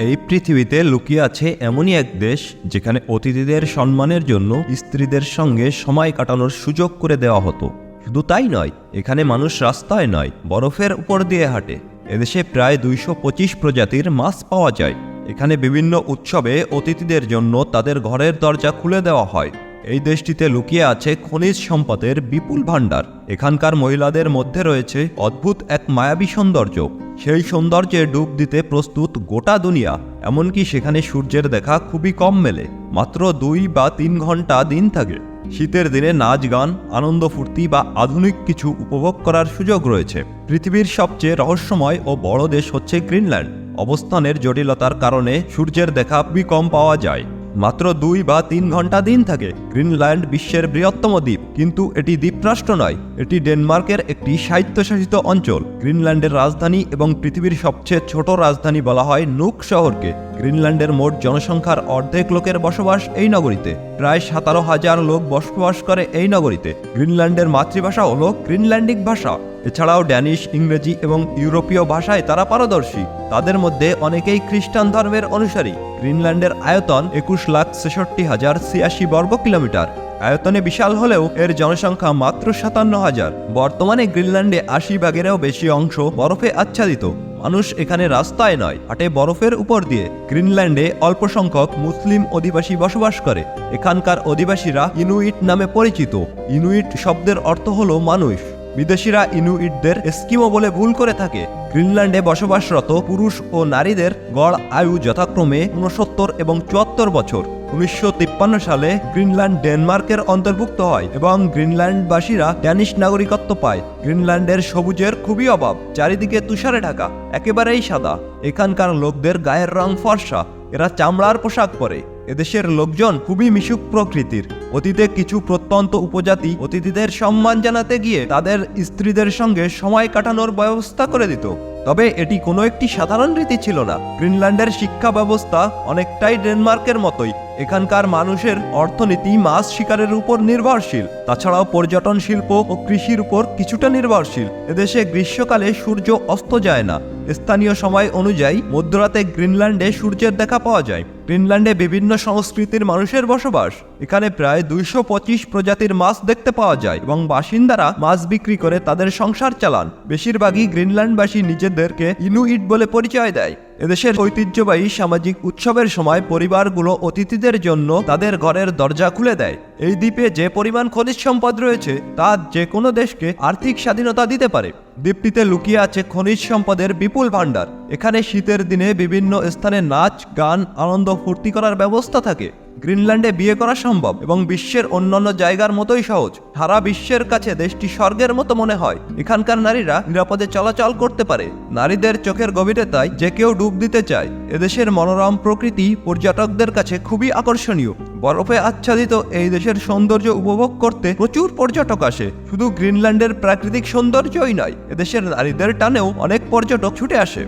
এই পৃথিবীতে লুকিয়ে আছে এমনই এক দেশ যেখানে অতিথিদের সম্মানের জন্য স্ত্রীদের সঙ্গে সময় কাটানোর সুযোগ করে দেওয়া হতো। শুধু তাই নয়, এখানে মানুষ রাস্তায় নয়, বরফের উপর দিয়ে হাঁটে। এদেশে প্রায় 225 প্রজাতির মাছ পাওয়া যায়। এখানে বিভিন্ন উৎসবে অতিথিদের জন্য তাদের ঘরের দরজা খুলে দেওয়া হয়। এই দেশটিতে লুকিয়ে আছে খনিজ সম্পদের বিপুল ভাণ্ডার। এখানকার মহিলাদের মধ্যে রয়েছে অদ্ভুত এক মায়াবী সৌন্দর্য। সেই সৌন্দর্যে ডুব দিতে প্রস্তুত গোটা দুনিয়া। এমনকি সেখানে সূর্যের দেখা খুবই কম মেলে, মাত্র 2 বা 3 ঘন্টা দিন থাকে। শীতের দিনে নাচ গান, আনন্দ ফুর্তি বা আধুনিক কিছু উপভোগ করার সুযোগ রয়েছে। পৃথিবীর সবচেয়ে রহস্যময় ও বড় দেশ হচ্ছে গ্রিনল্যান্ড। অবস্থানের জটিলতার কারণে সূর্যের দেখা খুবই কম পাওয়া যায়। মাত্র 2 বা 3 ঘন্টা দিন থাকে। গ্রিনল্যান্ড বিশ্বের বৃহত্তম দ্বীপ, কিন্তু এটি দ্বীপরাষ্ট্র নয়, এটি ডেনমার্কের একটি স্বায়ত্তশাসিত অঞ্চল। গ্রিনল্যান্ডের রাজধানী এবং পৃথিবীর সবচেয়ে ছোট রাজধানী বলা হয় নুক শহরকে। গ্রিনল্যান্ডের মোট জনসংখ্যার অর্ধেক লোকের বসবাস এই নগরীতে। প্রায় 17,000 লোক বসবাস করে এই নগরীতে। গ্রিনল্যান্ডের মাতৃভাষা হলো গ্রিনল্যান্ডিক ভাষা। এছাড়াও ড্যানিশ, ইংরেজি এবং ইউরোপীয় ভাষায় তারা পারদর্শী। তাদের মধ্যে অনেকেই খ্রিস্টান ধর্মের অনুসারী। গ্রিনল্যান্ডের আয়তন 21,66,086 বর্গ কিলোমিটার। আয়তনে বিশাল হলেও এর জনসংখ্যা মাত্র 57,000। বর্তমানে গ্রিনল্যান্ডে 80 ভাগেরও বেশি অংশ বরফে আচ্ছাদিত। মানুষ এখানে রাস্তায় নয়, হাঁটে বরফের উপর দিয়ে। গ্রিনল্যান্ডে অল্প সংখ্যক মুসলিম অধিবাসী বসবাস করে। এখানকার অধিবাসীরা ইনুইট নামে পরিচিত। ইনুইট শব্দের অর্থ হলো মানুষ। বিদেশিরা ইনুইটদের এস্কিমো বলে ভুল করে থাকে। গ্রিনল্যান্ডে বসবাসরত পুরুষ ও নারীদের গড় আয়ু যথাক্রমে 69 এবং 74 বছর। 1953 সালে গ্রিনল্যান্ড ডেনমার্কের অন্তর্ভুক্ত হয় এবং গ্রিনল্যান্ডবাসীরা ড্যানিশ নাগরিকত্ব পায়। গ্রিনল্যান্ডের সবুজের খুবই অভাব, চারিদিকে তুষারে ঢাকা, একেবারেই সাদা। এখানকার লোকদের গায়ের রং ফর্সা, এরা চামড়ার পোশাক পরে। এদেশের লোকজন খুবই মিশুক প্রকৃতির। অতীতে কিছু প্রত্যন্ত উপজাতি অতিথিদের সম্মান জানাতে গিয়ে তাদের স্ত্রীদের সঙ্গে সময় কাটানোর ব্যবস্থা করে দিত। তবে এটি কোনো একটি সাধারণ রীতি ছিল না। গ্রিনল্যান্ডের শিক্ষা ব্যবস্থা অনেকটাই ডেনমার্কের মতোই। এখানকার মানুষের অর্থনীতি মাছ শিকারের উপর নির্ভরশীল। তাছাড়াও পর্যটন শিল্প ও কৃষির উপর কিছুটা নির্ভরশীল। এদেশে গ্রীষ্মকালে সূর্য অস্ত যায় না। স্থানীয় সময় অনুযায়ী মধ্যরাতে গ্রিনল্যান্ডে সূর্যের দেখা পাওয়া যায়। গ্রিনল্যান্ডে বিভিন্ন সংস্কৃতির মানুষের বসবাস। এখানে প্রায় 225 প্রজাতির মাছ দেখতে পাওয়া যায় এবং বাসিন্দারা মাছ বিক্রি করে তাদের সংসার চালান। বেশিরভাগই গ্রিনল্যান্ডবাসী নিজেদেরকে ইনুইট বলে পরিচয় দেয়। এদেশের ঐতিহ্যবাহী সামাজিক উৎসবের সময় পরিবারগুলো অতিথিদের জন্য তাদের ঘরের দরজা খুলে দেয়। এই দ্বীপে যে পরিমাণ খনিজ সম্পদ রয়েছে তা যে কোনো দেশকে আর্থিক স্বাধীনতা দিতে পারে। দ্বীপটিতে লুকিয়ে আছে খনিজ সম্পদের বিপুল ভাণ্ডার। এখানে শীতের দিনে বিভিন্ন স্থানে নাচ গান, আনন্দ ফুর্তি করার ব্যবস্থা থাকে। গ্রিনল্যান্ডে বিয়ে করা সম্ভব এবং বিশ্বের অন্যান্য জায়গার মতোই সহজ। সারা বিশ্বের কাছে দেশটি স্বর্গের মতো মনে হয়। এখানকার নারীরা নিরাপদে চলাচল করতে পারে। নারীদের চোখের গভীরতায় যে কেউ ডুব দিতে চায়। এদেশের মনোরম প্রকৃতি পর্যটকদের কাছে খুবই আকর্ষণীয়। বরফে আচ্ছাদিত এই দেশের সৌন্দর্য উপভোগ করতে প্রচুর পর্যটক আসে। শুধু গ্রিনল্যান্ডের প্রাকৃতিক সৌন্দর্যই নয়, এদেশের নারীদের টানেও অনেক পর্যটক ছুটে আসে।